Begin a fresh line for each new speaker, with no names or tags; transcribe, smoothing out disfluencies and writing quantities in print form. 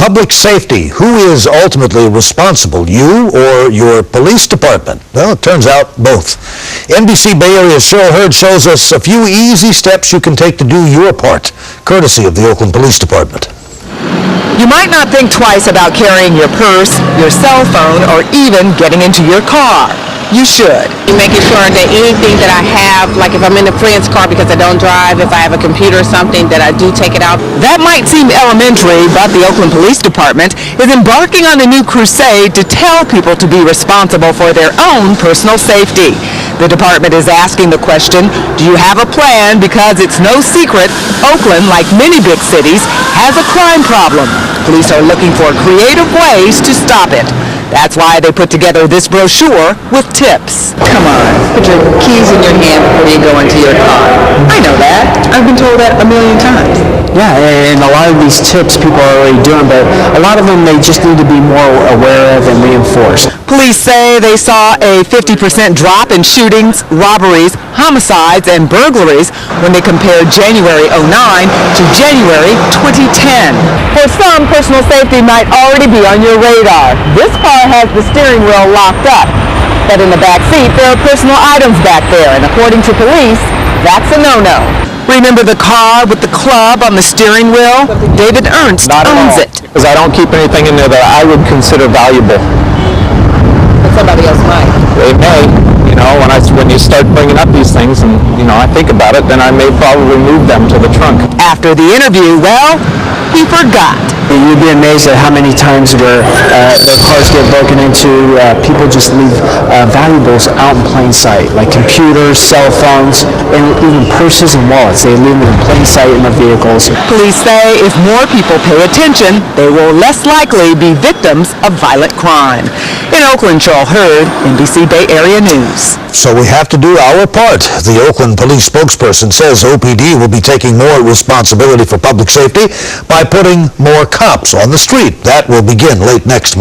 Public safety. Who is ultimately responsible, you or your police department? Well, it turns out both. NBC Bay Area's Cheryl Hurd shows us a few easy steps you can take to do your part, courtesy of the Oakland Police Department.
You might not think twice about carrying your purse, your cell phone, or even getting into your car. You should.
Making sure that anything that I have, like if I'm in a friend's car because I don't drive, if I have a computer or something, that I do take it out.
That might seem elementary, but the Oakland Police Department is embarking on a new crusade to tell people to be responsible for their own personal safety. The department is asking the question, do you have a plan? Because it's no secret, Oakland, like many big cities, has a crime problem. Police are looking for creative ways to stop it. That's why they put together this brochure with tips.
Come on, put your keys in your hand before you go into your car. I know that. I've been told that a million times.
Yeah, and a lot of these tips people are already doing, but a lot of them they just need to be more aware of and reinforced.
Police say they saw a 50% drop in shootings, robberies, homicides, and burglaries when they compared January '09 to January 2010. For some, personal safety might already be on your radar. This car has the steering wheel locked up, but in the back seat there are personal items back there, and according to police, that's a no-no. Remember the car with the club on the steering wheel? David Ernst owns it.
Because I don't keep anything in there that I would consider valuable.
But somebody else might.
They may, when you start bringing up these things and, I think about it, then I may probably move them to the trunk.
After the interview, well, he forgot.
You'd be amazed at how many times where their cars get broken into, people just leave valuables out in plain sight, like computers, cell phones, and even purses and wallets. They leave them in plain sight in the vehicles.
Police say if more people pay attention, they will less likely be victims of violent crime. In Oakland, Cheryl Hurd, NBC Bay Area News.
So we have to do our part. The Oakland police spokesperson says OPD will be taking more responsibility for public safety by putting more cops on the street. That will begin late next month.